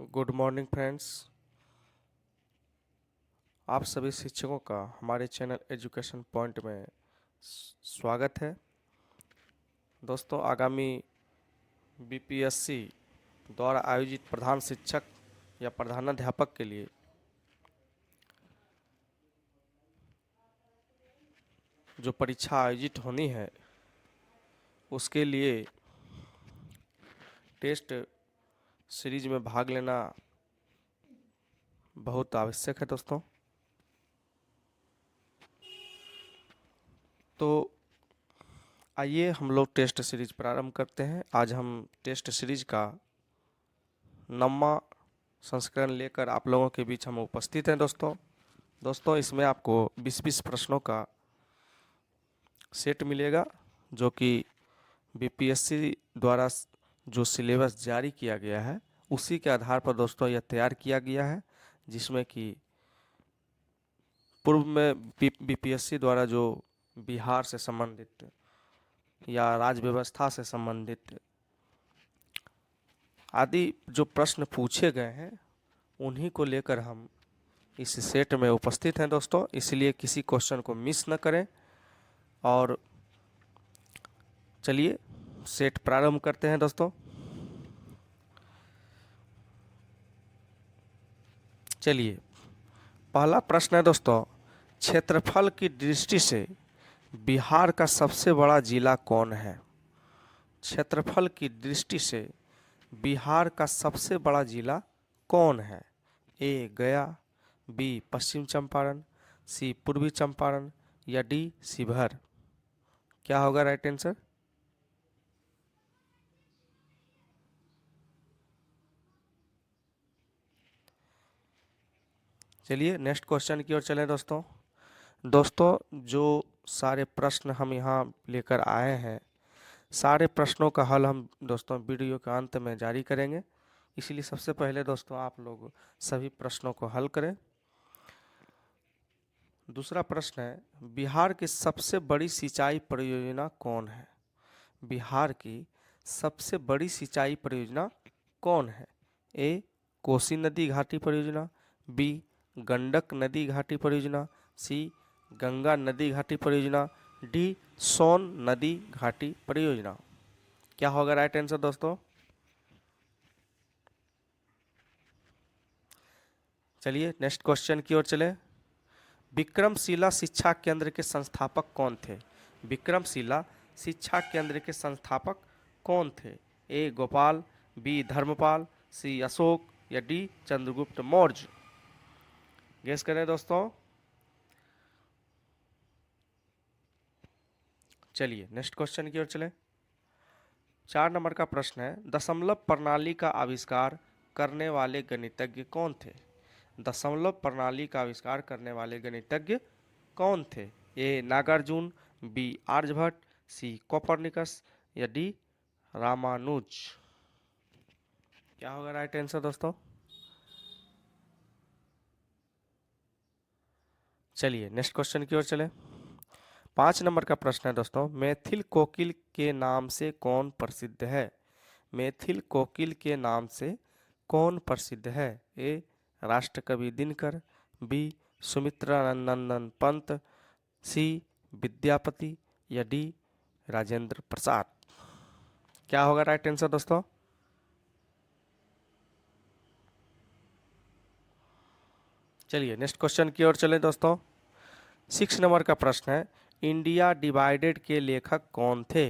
Good morning friends. आप सभी शिक्षकों का हमारे चैनल एजुकेशन पॉइंट में स्वागत है। दोस्तों, आगामी बीपीएससी द्वारा आयोजित प्रधान शिक्षक या प्रधानाध्यापक के लिए जो परीक्षा आयोजित होनी है उसके लिए टेस्ट सीरीज में भाग लेना बहुत आवश्यक है दोस्तों। तो आइए हम लोग टेस्ट सीरीज प्रारंभ करते हैं। आज हम टेस्ट सीरीज का 9वां संस्करण लेकर आप लोगों के बीच हम उपस्थित हैं दोस्तों। इसमें आपको 20-20 प्रश्नों का सेट मिलेगा जो कि बीपीएससी द्वारा जो सिलेबस जारी किया गया है उसी के आधार पर दोस्तों यह तैयार किया गया है, जिसमें कि पूर्व में बीपीएससी द्वारा जो बिहार से संबंधित या राज्य व्यवस्था से संबंधित आदि जो प्रश्न पूछे गए हैं उन्हीं को लेकर हम इस सेट में उपस्थित हैं दोस्तों। इसलिए किसी क्वेश्चन को मिस न करें और चलिए सेट प्रारंभ करते हैं दोस्तों। चलिए, पहला प्रश्न है दोस्तों, क्षेत्रफल की दृष्टि से बिहार का सबसे बड़ा जिला कौन है? क्षेत्रफल की दृष्टि से बिहार का सबसे बड़ा जिला कौन है? ए गया, बी पश्चिम चंपारण, सी पूर्वी चंपारण या डी शिवहर। क्या होगा राइट आंसर? चलिए नेक्स्ट क्वेश्चन की ओर चलें दोस्तों, जो सारे प्रश्न हम यहाँ लेकर आए हैं सारे प्रश्नों का हल हम दोस्तों वीडियो के अंत में जारी करेंगे। इसलिए सबसे पहले दोस्तों आप लोग सभी प्रश्नों को हल करें। दूसरा प्रश्न है, बिहार की सबसे बड़ी सिंचाई परियोजना कौन है? बिहार की सबसे बड़ी सिंचाई परियोजना कौन है? ए कोसी नदी घाटी परियोजना, बी गंडक नदी घाटी परियोजना, सी गंगा नदी घाटी परियोजना, डी सोन नदी घाटी परियोजना। क्या होगा राइट आंसर दोस्तों? चलिए नेक्स्ट क्वेश्चन की ओर चले। विक्रमशिला शिक्षा केंद्र के संस्थापक कौन थे? विक्रमशिला शिक्षा केंद्र के संस्थापक कौन थे? ए गोपाल, बी धर्मपाल, सी अशोक या डी चंद्रगुप्त मौर्य। गेस करें दोस्तों। चलिए नेक्स्ट क्वेश्चन की ओर चले। 4 नंबर का प्रश्न है, दशमलव प्रणाली का आविष्कार करने वाले गणितज्ञ कौन थे? दशमलव प्रणाली का आविष्कार करने वाले गणितज्ञ कौन थे? ए नागार्जुन, बी आर्यभट्ट, सी कोपरनिकस या डी रामानुज। क्या होगा राइट आंसर दोस्तों? चलिए नेक्स्ट क्वेश्चन की ओर चले। 5 नंबर का प्रश्न है दोस्तों, मैथिल कोकिल के नाम से कौन प्रसिद्ध है? मैथिल कोकिल के नाम से कौन प्रसिद्ध है? ए राष्ट्रकवि दिनकर, बी सुमित्रा नंदन पंत, सी विद्यापति या डी राजेंद्र प्रसाद। क्या होगा राइट आंसर दोस्तों? चलिए नेक्स्ट क्वेश्चन की ओर चले दोस्तों। 6 नंबर का प्रश्न है, इंडिया डिवाइडेड के लेखक कौन थे?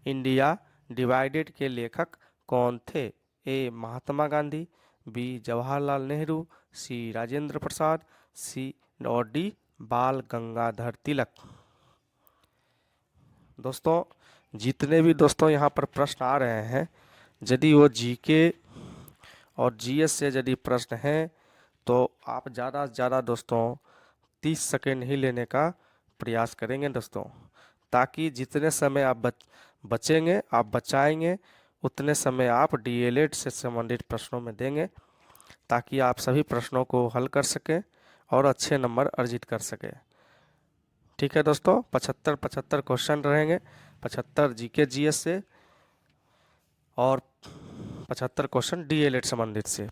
इंडिया डिवाइडेड के लेखक कौन थे? ए महात्मा गांधी, बी जवाहरलाल नेहरू, सी राजेंद्र प्रसाद, सी और डी बाल गंगाधर तिलक। दोस्तों जितने भी दोस्तों यहाँ पर प्रश्न आ रहे हैं, यदि वो जीके और जीएस से यदि प्रश्न हैं तो आप ज़्यादा से ज़्यादा दोस्तों 30 सेकेंड ही लेने का प्रयास करेंगे दोस्तों, ताकि जितने समय आप बचेंगे आप बचाएंगे उतने समय आप डीएलएड से संबंधित प्रश्नों में देंगे, ताकि आप सभी प्रश्नों को हल कर सकें और अच्छे नंबर अर्जित कर सकें। ठीक है दोस्तों, 75 क्वेश्चन रहेंगे, 75 जीके जीएस से और 75 क्वेश्चन डीएलएड संबंधित से।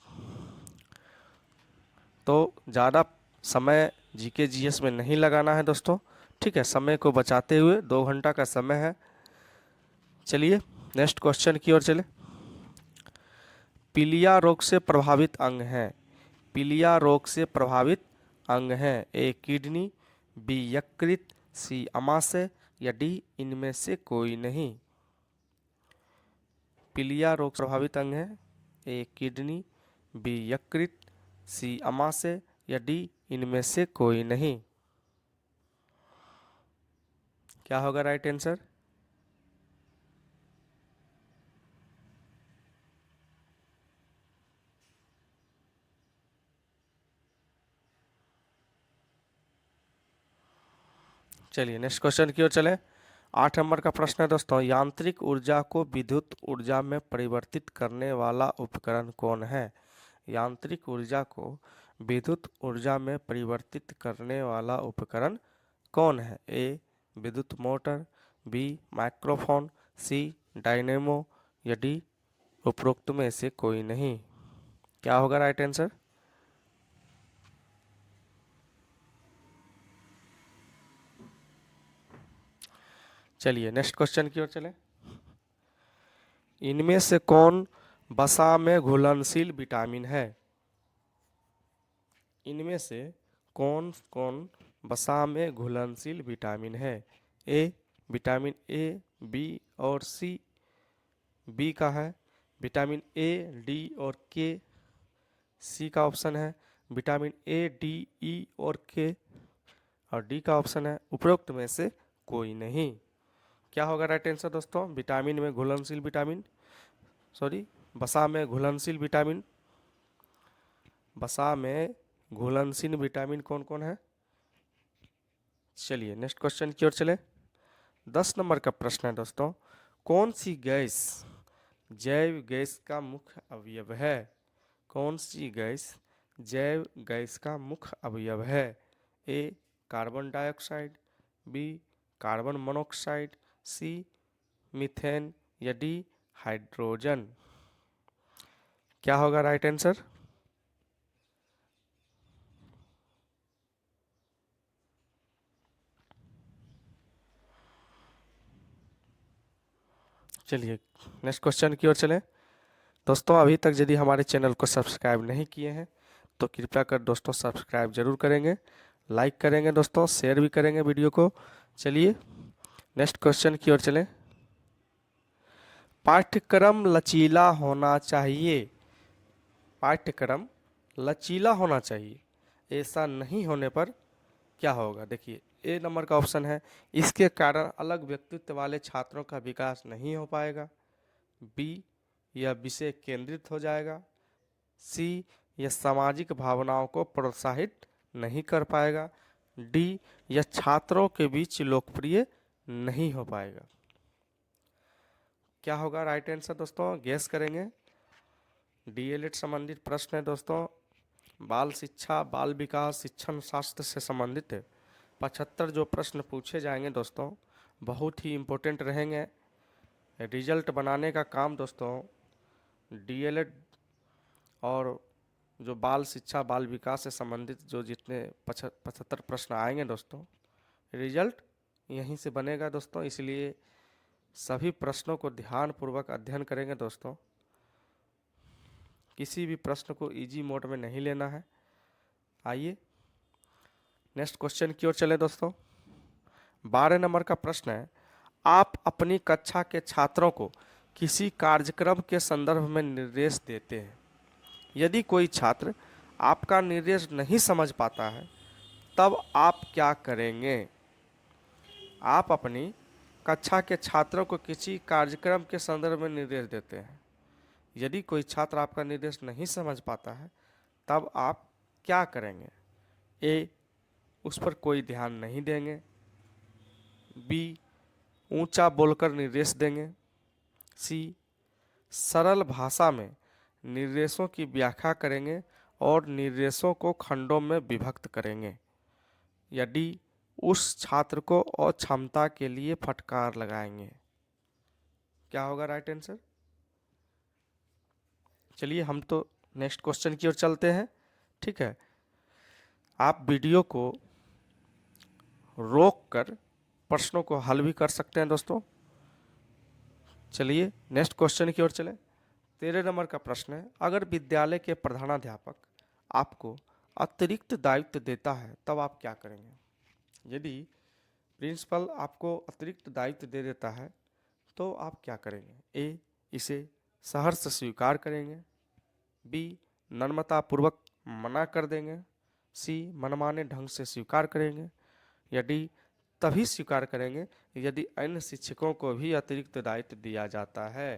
तो ज़्यादा समय जीके जीएस में नहीं लगाना है दोस्तों, ठीक है। समय को बचाते हुए 2 घंटा का समय है। चलिए नेक्स्ट क्वेश्चन की ओर चले। पीलिया रोग से प्रभावित अंग हैं। पीलिया रोग से प्रभावित अंग हैं। ए किडनी, बी यकृत, सी अमाशय या डी इनमें से कोई नहीं। पीलिया रोग से प्रभावित अंग है। ए किडनी, बी यकृत, सी अमाशय या डी इनमें से कोई नहीं। क्या होगा राइट आंसर? चलिए नेक्स्ट क्वेश्चन की ओर चले। 8 नंबर का प्रश्न है दोस्तों, यांत्रिक ऊर्जा को विद्युत ऊर्जा में परिवर्तित करने वाला उपकरण कौन है? यांत्रिक ऊर्जा को विद्युत ऊर्जा में परिवर्तित करने वाला उपकरण कौन है? ए विद्युत मोटर, बी माइक्रोफोन, सी डायनेमो या डी उपरोक्त में से कोई नहीं। क्या होगा राइट आंसर? चलिए नेक्स्ट क्वेश्चन की ओर चले। इनमें से कौन वसा में घुलनशील विटामिन है? इनमें से कौन कौन वसा में घुलनशील विटामिन है? ए विटामिन ए, बी और सी। बी का है विटामिन ए, डी और के। सी का ऑप्शन है विटामिन ए, डी, ई और के। और डी का ऑप्शन है उपरोक्त में से कोई नहीं। क्या होगा राइट आंसर दोस्तों? विटामिन में घुलनशील विटामिन, सॉरी वसा में घुलनशील विटामिन। वसा में घुलनशील विटामिन कौन कौन है? चलिए नेक्स्ट क्वेश्चन की ओर चले। 10 नंबर का प्रश्न है दोस्तों, कौन सी गैस जैव गैस का मुख्य अवयव है? कौन सी गैस जैव गैस का मुख्य अवयव है? A carbon dioxide, B carbon monoxide, C methane या डी हाइड्रोजन। क्या होगा राइट आंसर? चलिए नेक्स्ट क्वेश्चन की ओर चलें। दोस्तों अभी तक यदि हमारे चैनल को सब्सक्राइब नहीं किए हैं तो कृपया कर दोस्तों सब्सक्राइब जरूर करेंगे, लाइक करेंगे दोस्तों, शेयर भी करेंगे वीडियो को। चलिए नेक्स्ट क्वेश्चन की ओर चलें। पाठ्यक्रम लचीला होना चाहिए। पाठ्यक्रम लचीला होना चाहिए, ऐसा नहीं होने पर क्या होगा? देखिए ए नंबर का ऑप्शन है, इसके कारण अलग व्यक्तित्व वाले छात्रों का विकास नहीं हो पाएगा। बी यह विषय केंद्रित हो जाएगा। सी यह सामाजिक भावनाओं को प्रोत्साहित नहीं कर पाएगा। डी यह छात्रों के बीच लोकप्रिय नहीं हो पाएगा। क्या होगा राइट आंसर दोस्तों? गैस करेंगे। डीएलएड संबंधित प्रश्न है दोस्तों। बाल शिक्षा, बाल विकास, शिक्षण शास्त्र से संबंधित 75 जो प्रश्न पूछे जाएंगे दोस्तों, बहुत ही इम्पोर्टेंट रहेंगे। रिजल्ट बनाने का काम दोस्तों डीएलएड और जो बाल शिक्षा, बाल विकास से संबंधित जो जितने 75 प्रश्न आएंगे दोस्तों, रिजल्ट यहीं से बनेगा दोस्तों। इसलिए सभी प्रश्नों को ध्यानपूर्वक अध्ययन करेंगे दोस्तों। किसी भी प्रश्न को इजी मोड में नहीं लेना है। आइए नेक्स्ट क्वेश्चन की ओर चले दोस्तों। 12 नंबर का प्रश्न है, आप अपनी कक्षा के छात्रों को किसी कार्यक्रम के संदर्भ में निर्देश देते हैं। यदि कोई छात्र आपका निर्देश नहीं समझ पाता है तब आप क्या करेंगे? आप अपनी कक्षा के छात्रों को किसी कार्यक्रम के संदर्भ में निर्देश देते हैं। यदि कोई छात्र आपका निर्देश नहीं समझ पाता है तब आप क्या करेंगे? ए उस पर कोई ध्यान नहीं देंगे। बी ऊंचा बोलकर निर्देश देंगे। सी सरल भाषा में निर्देशों की व्याख्या करेंगे और निर्देशों को खंडों में विभक्त करेंगे। या डी उस छात्र को और क्षमता के लिए फटकार लगाएंगे। क्या होगा राइट आंसर? चलिए हम तो नेक्स्ट क्वेश्चन की ओर चलते हैं, ठीक है। आप वीडियो को रोक कर प्रश्नों को हल भी कर सकते हैं दोस्तों। चलिए नेक्स्ट क्वेश्चन की ओर चलें। 13 नंबर का प्रश्न है, अगर विद्यालय के प्रधानाध्यापक आपको अतिरिक्त दायित्व देता है तब आप क्या करेंगे? यदि प्रिंसिपल आपको अतिरिक्त दायित्व दे देता है तो आप क्या करेंगे? ए, इसे सहर्ष स्वीकार करेंगे, बी, नम्रतापूर्वक मना कर देंगे, सी, मनमाने ढंग से स्वीकार करेंगे, या डी, तभी स्वीकार करेंगे यदि अन्य शिक्षकों को भी अतिरिक्त दायित्व दिया जाता है।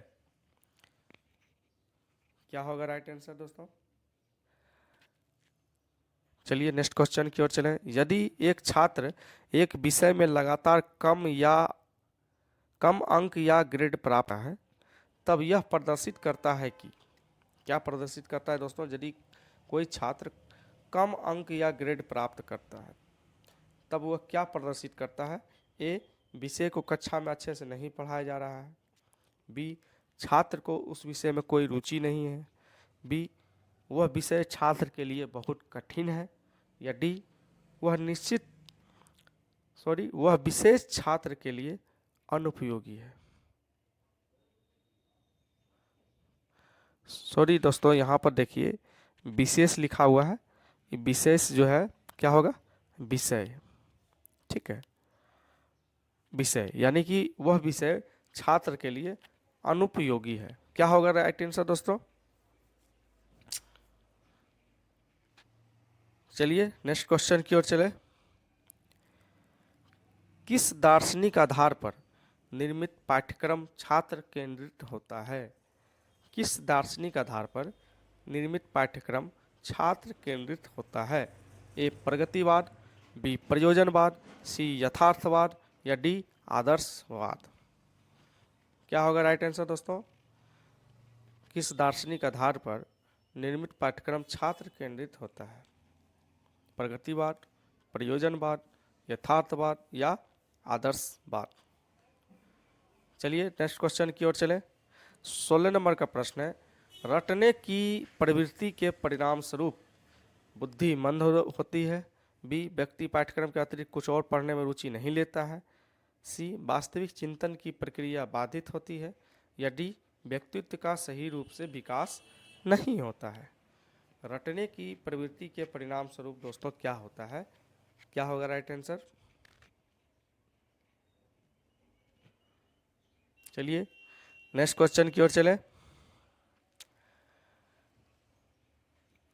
क्या होगा राइट आंसर दोस्तों? चलिए नेक्स्ट क्वेश्चन की ओर चलें। यदि एक छात्र एक विषय में लगातार कम अंक या ग्रेड प्राप्त है तब यह प्रदर्शित करता है कि, क्या प्रदर्शित करता है दोस्तों? यदि कोई छात्र कम अंक या ग्रेड प्राप्त करता है तब वह क्या प्रदर्शित करता है? ए, विषय को कक्षा में अच्छे से नहीं पढ़ाया जा रहा है, बी, छात्र को उस विषय में कोई रुचि नहीं है, बी, वह विषय छात्र के लिए बहुत कठिन है, या डी, वह विशेष छात्र के लिए अनुपयोगी है। सॉरी दोस्तों, यहाँ पर देखिए विशेष लिखा हुआ है, विशेष जो है क्या होगा? विषय, ठीक है, विषय यानी कि वह विषय छात्र के लिए अनुपयोगी है। क्या होगा राइट आंसर दोस्तों? चलिए नेक्स्ट क्वेश्चन की ओर चले। किस दार्शनिक आधार पर निर्मित पाठ्यक्रम छात्र केंद्रित होता है? किस दार्शनिक आधार पर निर्मित पाठ्यक्रम छात्र केंद्रित होता है? ए, प्रगतिवाद, बी, प्रयोजनवाद, सी, यथार्थवाद, या डी, आदर्शवाद। क्या होगा राइट आंसर दोस्तों? किस दार्शनिक आधार पर निर्मित पाठ्यक्रम छात्र केंद्रित होता है? प्रगतिवाद, प्रयोजनवाद, यथार्थवाद या आदर्शवाद। चलिए नेक्स्ट क्वेश्चन की ओर चलें। 16 नंबर का प्रश्न है, रटने की प्रवृत्ति के परिणाम स्वरूप बुद्धि मंद होती है, बी, व्यक्ति पाठ्यक्रम के अतिरिक्त कुछ और पढ़ने में रुचि नहीं लेता है, सी, वास्तविक चिंतन की प्रक्रिया बाधित होती है, या डी, व्यक्तित्व का सही रूप से विकास नहीं होता है। रटने की प्रवृत्ति के परिणाम स्वरूप दोस्तों क्या होता है? क्या होगा राइट आंसर? चलिए नेक्स्ट क्वेश्चन की ओर चलें।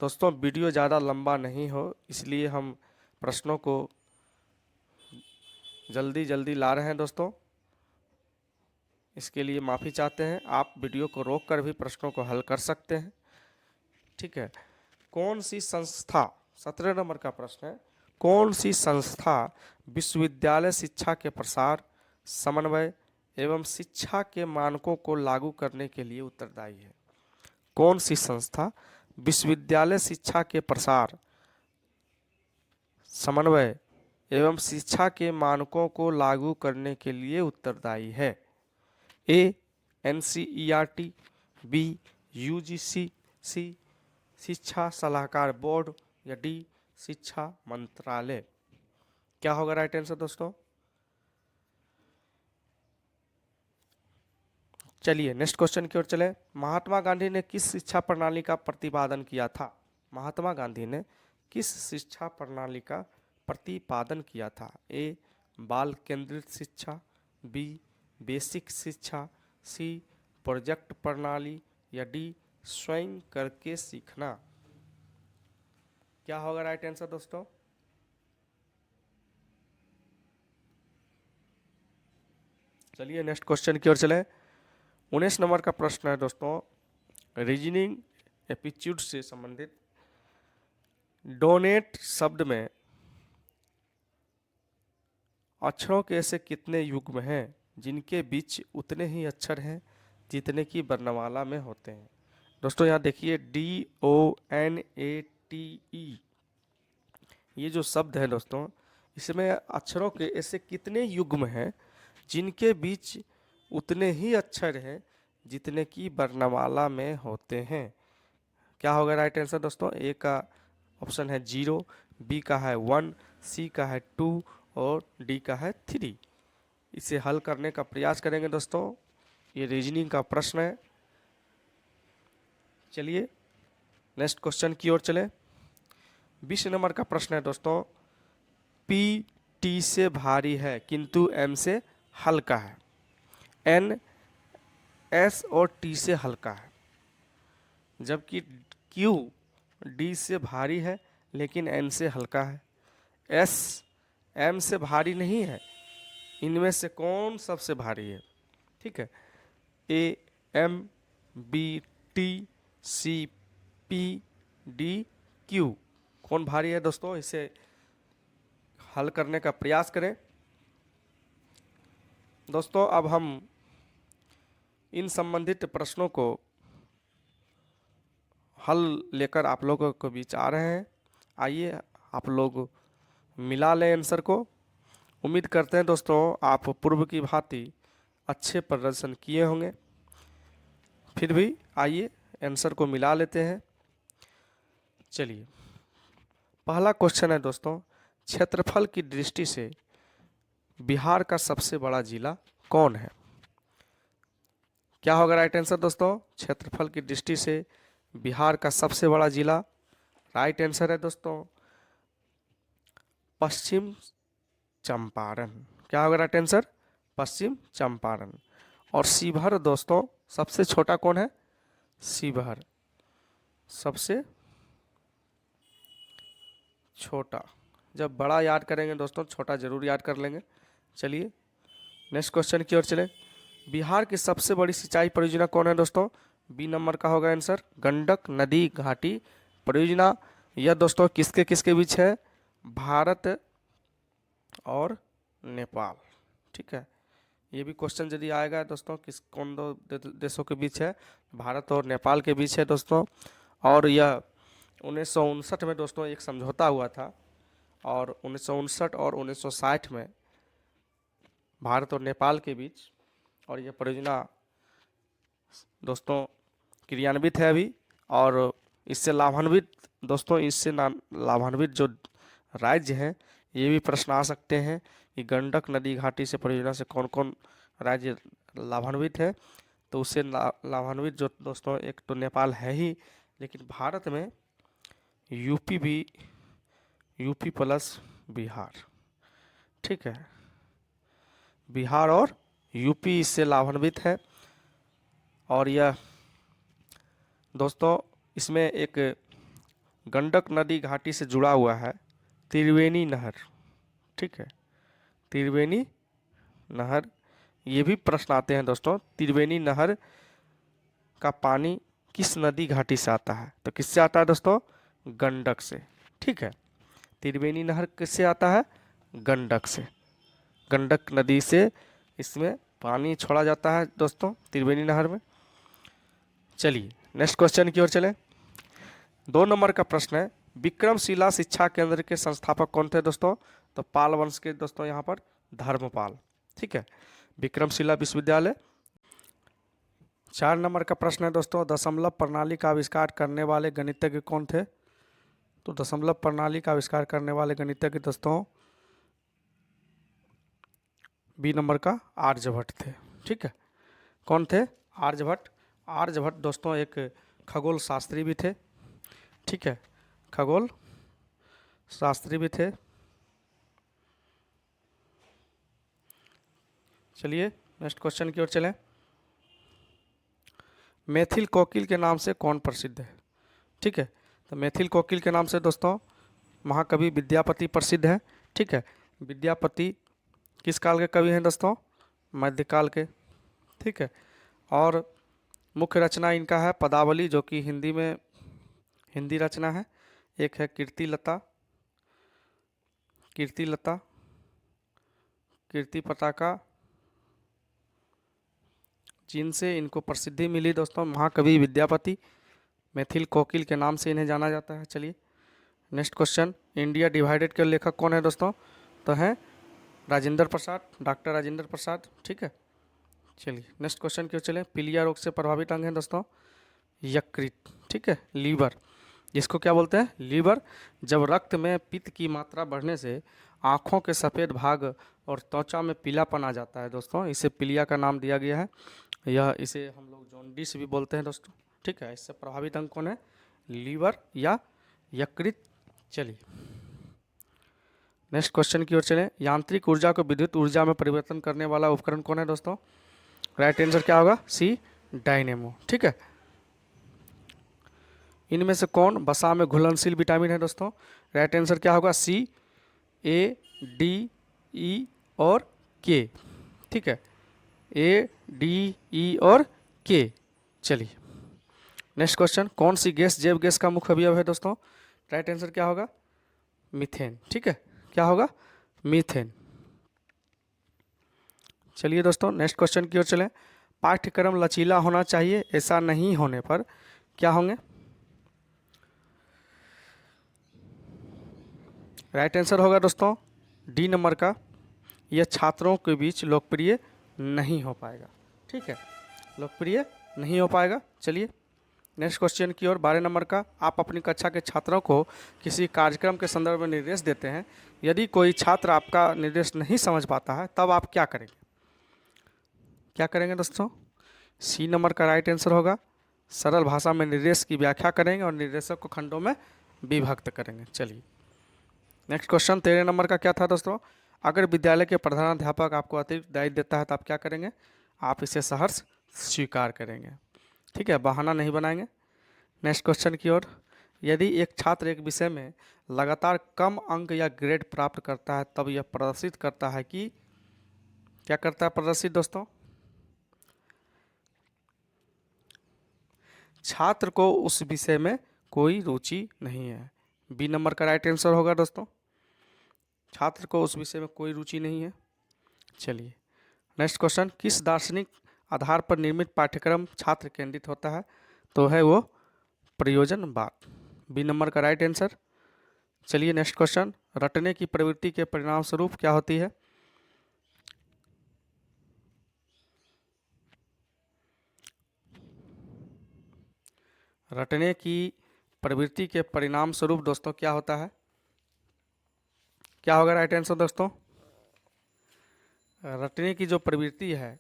दोस्तों वीडियो ज़्यादा लंबा नहीं हो इसलिए हम प्रश्नों को जल्दी जल्दी ला रहे हैं दोस्तों, इसके लिए माफ़ी चाहते हैं। आप वीडियो को रोक कर भी प्रश्नों को हल कर सकते हैं, ठीक है। कौन सी संस्था, 17 नंबर का प्रश्न है, कौन सी संस्था विश्वविद्यालय शिक्षा के प्रसार, समन्वय एवं शिक्षा के मानकों को लागू करने के लिए उत्तरदायी है? कौन सी संस्था विश्वविद्यालय शिक्षा के प्रसार, समन्वय एवं शिक्षा के मानकों को लागू करने के लिए उत्तरदायी है? ए, NCERT, बी, UGC, सी, शिक्षा सलाहकार बोर्ड, या डी, शिक्षा मंत्रालय। क्या होगा राइट आंसर दोस्तों? चलिए नेक्स्ट क्वेश्चन की ओर चले। महात्मा गांधी ने किस शिक्षा प्रणाली का प्रतिपादन किया था? महात्मा गांधी ने किस शिक्षा प्रणाली का प्रतिपादन किया था? ए, बाल केंद्रित शिक्षा, बी, बेसिक शिक्षा, सी, प्रोजेक्ट प्रणाली, या डी, स्वयं करके सीखना। क्या होगा राइट आंसर दोस्तों? चलिए नेक्स्ट क्वेश्चन की ओर चले। 19 नंबर का प्रश्न है दोस्तों, रीजनिंग एप्टीट्यूड से संबंधित। डोनेट शब्द में अक्षरों के ऐसे कितने युग्म हैं जिनके बीच उतने ही अक्षर हैं जितने की वर्णमाला में होते हैं? दोस्तों यहाँ देखिए DONATE, ये जो शब्द है दोस्तों, इसमें अक्षरों के ऐसे कितने युग्म हैं जिनके बीच उतने ही अक्षर हैं जितने की वर्णमाला में होते हैं? क्या होगा राइट आंसर दोस्तों? ए का ऑप्शन है 0, बी का है 1, सी का है 2 और डी का है 3। इसे हल करने का प्रयास करेंगे दोस्तों। ये रीजनिंग का प्रश्न है। चलिए नेक्स्ट क्वेश्चन की ओर चले। 20 नंबर का प्रश्न है दोस्तों, पी टी से भारी है किंतु एम से हल्का है, एन एस और टी से हल्का है, जबकि क्यू डी से भारी है लेकिन एन से हल्का है, एस एम से भारी नहीं है, इनमें से कौन सबसे भारी है? ठीक है, A M, B T, C P, D Q, कौन भारी है दोस्तों? इसे हल करने का प्रयास करें। दोस्तों अब हम इन संबंधित प्रश्नों को हल लेकर आप लोगों के बीच आ रहे हैं। आइए आप लोग मिला लें आंसर को। उम्मीद करते हैं दोस्तों आप पूर्व की भांति अच्छे प्रदर्शन किए होंगे। फिर भी आइए आंसर को मिला लेते हैं। चलिए पहला क्वेश्चन है दोस्तों, क्षेत्रफल की दृष्टि से बिहार का सबसे बड़ा जिला कौन है? क्या होगा राइट आंसर दोस्तों? क्षेत्रफल की दृष्टि से बिहार का सबसे बड़ा जिला, राइट आंसर है दोस्तों पश्चिम चंपारण। क्या होगा राइट आंसर? पश्चिम चंपारण। और शिवहर दोस्तों सबसे छोटा कौन है? शिवहर सबसे छोटा। जब बड़ा याद करेंगे दोस्तों छोटा जरूर याद कर लेंगे। चलिए नेक्स्ट क्वेश्चन की ओर चले। बिहार की सबसे बड़ी सिंचाई परियोजना कौन है दोस्तों? बी नंबर का होगा आंसर गंडक नदी घाटी परियोजना। यह दोस्तों किसके किसके बीच है? भारत और नेपाल। ठीक है, ये भी क्वेश्चन यदि आएगा दोस्तों किस कौन दो देशों के बीच है? भारत और नेपाल के बीच है दोस्तों। और यह 1959 में दोस्तों एक समझौता हुआ था और 1959 और 1960 में भारत और नेपाल के बीच, और यह परियोजना दोस्तों क्रियान्वित है अभी। और इससे लाभान्वित दोस्तों, इससे लाभान्वित जो राज्य हैं ये भी प्रश्न आ सकते हैं कि गंडक नदी घाटी से परियोजना से कौन कौन राज्य लाभान्वित है। तो उससे लाभान्वित जो दोस्तों एक तो नेपाल है ही, लेकिन भारत में यूपी भी, यूपी प्लस बिहार। ठीक है, बिहार और यूपी इससे लाभान्वित है। और यह दोस्तों इसमें एक गंडक नदी घाटी से जुड़ा हुआ है त्रिवेणी नहर। ठीक है, त्रिवेणी नहर, ये भी प्रश्न आते हैं दोस्तों। त्रिवेणी नहर का पानी किस नदी घाटी से आता है? तो किससे आता है दोस्तों? गंडक से। ठीक है, त्रिवेणी नहर किससे आता है? गंडक से। गंडक नदी से इसमें पानी छोड़ा जाता है दोस्तों त्रिवेणी नहर में। चलिए नेक्स्ट क्वेश्चन की ओर चलें। 2 नंबर का प्रश्न है, विक्रमशिला शिक्षा केंद्र के संस्थापक कौन थे दोस्तों? तो पाल वंश के दोस्तों यहाँ पर धर्मपाल। ठीक है, विक्रमशिला विश्वविद्यालय। 4 नंबर का प्रश्न है दोस्तों, दशमलव प्रणाली का आविष्कार करने वाले गणितज्ञ कौन थे? तो दशमलव प्रणाली का आविष्कार करने वाले गणितज्ञ दोस्तों बी नंबर का आर्यभट्ट थे। ठीक है, कौन थे? आर्यभट्ट। आर्यभट्ट दोस्तों एक खगोल शास्त्री भी थे। ठीक है, खगोल शास्त्री भी थे। चलिए नेक्स्ट क्वेश्चन की ओर चलें। मैथिल कोकिल के नाम से कौन प्रसिद्ध है? ठीक है, तो मैथिल कोकिल के नाम से दोस्तों महाकवि विद्यापति प्रसिद्ध है। ठीक है, विद्यापति किस काल के कवि हैं दोस्तों? मध्यकाल के। ठीक है, और मुख्य रचना इनका है पदावली, जो कि हिंदी में हिंदी रचना है। एक है कीर्तिलता, कीर्तिलता, कीर्ति पताका, जिनसे इनको प्रसिद्धि मिली दोस्तों महाकवि विद्यापति। मैथिल कोकिल के नाम से इन्हें जाना जाता है। चलिए नेक्स्ट क्वेश्चन, इंडिया डिवाइडेड के लेखक कौन है दोस्तों? तो हैं राजेंद्र प्रसाद, डॉक्टर राजेंद्र प्रसाद। ठीक है, चलिए नेक्स्ट क्वेश्चन की ओर चलें। पीलिया रोग से प्रभावित अंग है दोस्तों यकृत। ठीक है, लीवर। इसको क्या बोलते हैं? लीवर। जब रक्त में पित्त की मात्रा बढ़ने से आँखों के सफ़ेद भाग और त्वचा में पीलापन आ जाता है दोस्तों, इसे पीलिया का नाम दिया गया है। यह इसे हम लोग जॉन्डिस भी बोलते हैं दोस्तों। ठीक है, इससे प्रभावित अंग कौन है? लीवर या यकृत। चलिए नेक्स्ट क्वेश्चन की ओर चलें। यांत्रिक ऊर्जा को विद्युत ऊर्जा में परिवर्तन करने वाला उपकरण कौन है दोस्तों? राइट आंसर क्या होगा? सी, डायनेमो। ठीक है, इनमें से कौन वसा में घुलनशील विटामिन है दोस्तों? राइट आंसर क्या होगा? सी, ए, डी, ई और के। ठीक है, ए, डी, ई और के। चलिए नेक्स्ट क्वेश्चन। कौन सी गैस जैव गैस का मुख्य अवयव है दोस्तों? राइट आंसर क्या होगा? मीथेन। ठीक है, क्या होगा? मीथेन। चलिए दोस्तों नेक्स्ट क्वेश्चन की ओर चलें। पाठ्यक्रम लचीला होना चाहिए, ऐसा नहीं होने पर क्या होंगे? राइट आंसर होगा दोस्तों डी नंबर का, यह छात्रों के बीच लोकप्रिय नहीं हो पाएगा। ठीक है, लोकप्रिय नहीं हो पाएगा। चलिए नेक्स्ट क्वेश्चन की ओर। 12 नंबर का, आप अपनी कक्षा के छात्रों को किसी कार्यक्रम के संदर्भ में निर्देश देते हैं। यदि कोई छात्र आपका निर्देश नहीं समझ पाता है तब आप क्या करेंगे? क्या करेंगे दोस्तों? सी नंबर का राइट आंसर होगा, सरल भाषा में निर्देश की व्याख्या करेंगे और निर्देशक को खंडों में विभक्त करेंगे। चलिए नेक्स्ट क्वेश्चन 13 नंबर का क्या था दोस्तों? अगर विद्यालय के प्रधानाध्यापक आपको अतिरिक्त दायित्व देता है तो आप क्या करेंगे? आप इसे सहर्ष स्वीकार करेंगे। ठीक है, बहाना नहीं बनाएंगे। नेक्स्ट क्वेश्चन की ओर। यदि एक छात्र एक विषय में लगातार कम अंक या ग्रेड प्राप्त करता है तब यह प्रदर्शित करता है कि क्या करता है? प्रदर्शित दोस्तों, छात्र को उस विषय में कोई रुचि नहीं है। बी नंबर का राइट आंसर होगा दोस्तों, छात्र को उस विषय में कोई रुचि नहीं है। चलिए नेक्स्ट क्वेश्चन। किस दार्शनिक आधार पर निर्मित पाठ्यक्रम छात्र केंद्रित होता है? तो है वो प्रयोजनवाद। बी नंबर का राइट आंसर। चलिए नेक्स्ट क्वेश्चन। रटने की प्रवृत्ति के परिणाम स्वरूप क्या होती है? रटने की प्रवृत्ति के परिणाम स्वरूप दोस्तों क्या होता है? क्या होगा राइट आंसर दोस्तों? रटने की जो प्रवृत्ति है,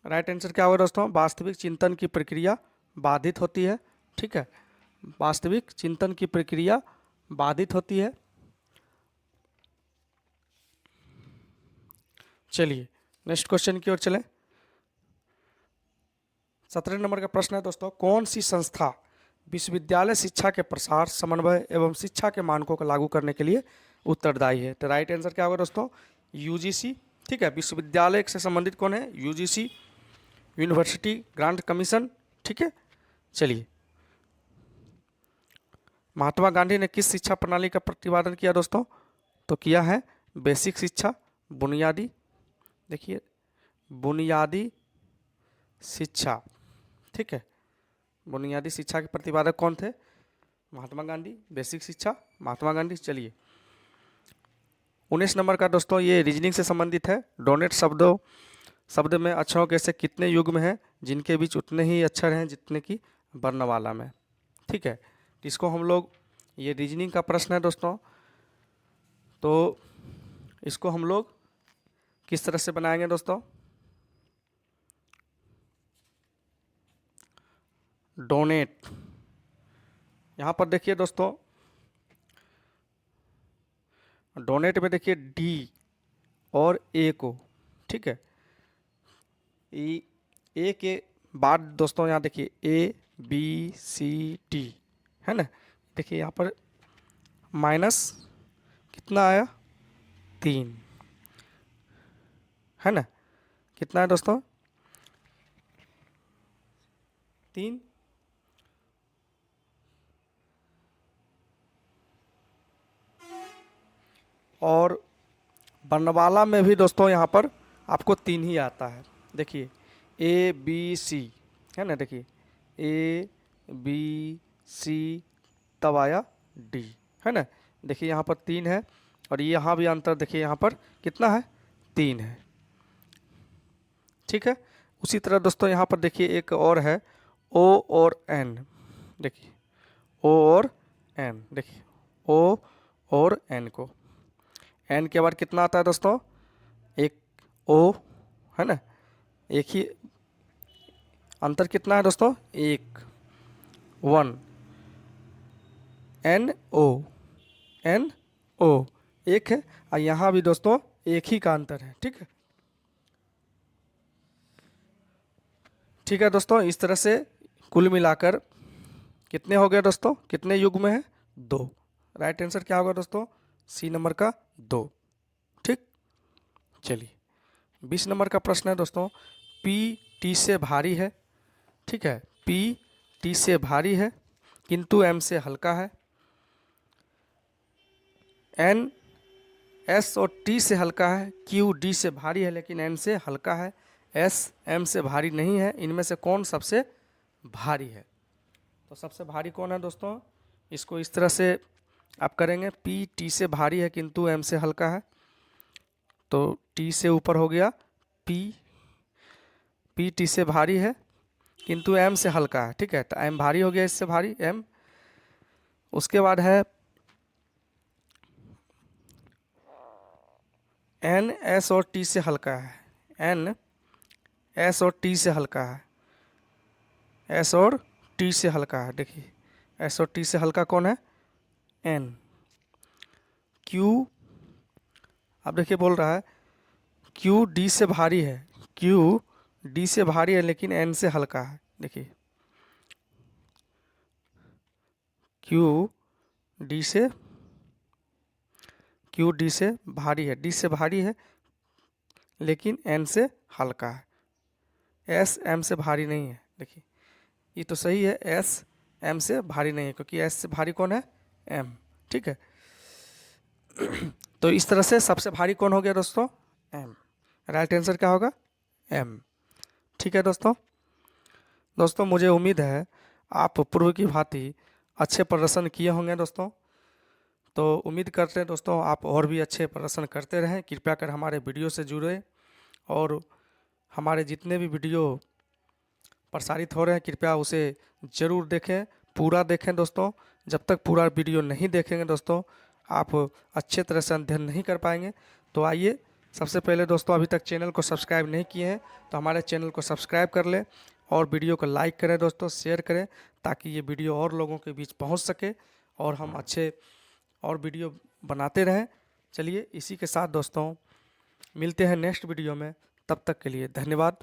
राइट आंसर क्या होगा दोस्तों? वास्तविक चिंतन की प्रक्रिया बाधित होती है। ठीक है, वास्तविक चिंतन की प्रक्रिया बाधित होती है। चलिए नेक्स्ट क्वेश्चन की ओर चलें। 17 नंबर का प्रश्न है दोस्तों, कौन सी संस्था विश्वविद्यालय शिक्षा के प्रसार, समन्वय एवं शिक्षा के मानकों को लागू करने के लिए उत्तरदायी है? तो राइट आंसर क्या होगा दोस्तों? यूजीसी। ठीक है, विश्वविद्यालय से संबंधित कौन है? UGC, university grant commission. ठीक है, चलिए महात्मा गांधी ने किस शिक्षा प्रणाली का प्रतिपादन किया दोस्तों? तो किया है बेसिक शिक्षा, बुनियादी, देखिए बुनियादी शिक्षा। ठीक है, बुनियादी शिक्षा के प्रतिपादक कौन थे? महात्मा गांधी। बेसिक शिक्षा महात्मा गांधी। चलिए 19 नंबर का दोस्तों, ये रीजनिंग से संबंधित है। डोनेट शब्द में अक्षरों के ऐसे कितने युग्म हैं जिनके बीच उतने ही अक्षर हैं जितने की वर्णमाला में? ठीक है, इसको हम लोग, ये रीजनिंग का प्रश्न है दोस्तों, तो इसको हम लोग किस तरह से बनाएंगे दोस्तों? डोनेट। यहाँ पर देखिए दोस्तों, डोनेट में देखिए डी और ए को, ठीक है। ए के बाद दोस्तों यहाँ देखिए ए बी सी डी है ना। देखिए यहाँ पर माइनस कितना आया 3 है ना। कितना है दोस्तों 3। और बरनवाला में भी दोस्तों यहाँ पर आपको 3 ही आता है। देखिए ए बी सी है ना, देखिए ए बी सी तब आया डी है ना। देखिए यहाँ पर 3 है और यहाँ भी अंतर देखिए यहाँ पर कितना है 3 है, ठीक है। उसी तरह दोस्तों यहाँ पर देखिए एक और है ओ और एन। देखिए ओ और एन, देखिए ओ और एन को, एन के बाद कितना आता है दोस्तों एक ओ है ना। एक ही अंतर कितना है दोस्तों 1 एन ओ एक है। और यहाँ भी दोस्तों एक ही का अंतर है, ठीक है। ठीक है दोस्तों, इस तरह से कुल मिलाकर कितने हो गए दोस्तों, कितने युग्म है 2। राइट आंसर क्या होगा दोस्तों सी नंबर का 2, ठीक। चलिए 20 नंबर का प्रश्न है दोस्तों, P T से भारी है, ठीक है। P T से भारी है किंतु M से हल्का है। N S और T से हल्का है, Q D से भारी है लेकिन N से हल्का है, S M से भारी नहीं है। इनमें से कौन सबसे भारी है? तो सबसे भारी कौन है दोस्तों, इसको इस तरह से आप करेंगे, P T से भारी है किंतु M से हल्का है, तो T से ऊपर हो गया P T से भारी है किंतु M से हल्का है, ठीक है। तो M भारी हो गया, इससे भारी M। उसके बाद है N S और T से हल्का है, N S और T से हल्का है, S और T से हल्का है। देखिए S और T से हल्का कौन है N। Q अब देखिए बोल रहा है Q D से भारी है, Q D से भारी है लेकिन N से हल्का है। देखिए Q D से भारी है, D से भारी है लेकिन N से हल्का है, S M से भारी नहीं है। देखिए ये तो सही है, S M से भारी नहीं है क्योंकि S से भारी कौन है M, ठीक है। तो इस तरह से सबसे भारी कौन हो गया दोस्तों M। राइट आंसर क्या होगा M, ठीक है दोस्तों मुझे उम्मीद है आप पूर्व की भांति अच्छे प्रदर्शन किए होंगे दोस्तों। तो उम्मीद करते हैं दोस्तों आप और भी अच्छे प्रदर्शन करते रहें, कृपया कर हमारे वीडियो से जुड़े और हमारे जितने भी वीडियो प्रसारित हो रहे हैं कृपया उसे ज़रूर देखें, पूरा देखें दोस्तों। जब तक पूरा वीडियो नहीं देखेंगे दोस्तों आप अच्छे तरह से अध्ययन नहीं कर पाएंगे। तो आइए सबसे पहले दोस्तों, अभी तक चैनल को सब्सक्राइब नहीं किए हैं तो हमारे चैनल को सब्सक्राइब कर लें और वीडियो को लाइक करें दोस्तों, शेयर करें ताकि ये वीडियो और लोगों के बीच पहुंच सके और हम अच्छे और वीडियो बनाते रहें। चलिए इसी के साथ दोस्तों मिलते हैं नेक्स्ट वीडियो में, तब तक के लिए धन्यवाद।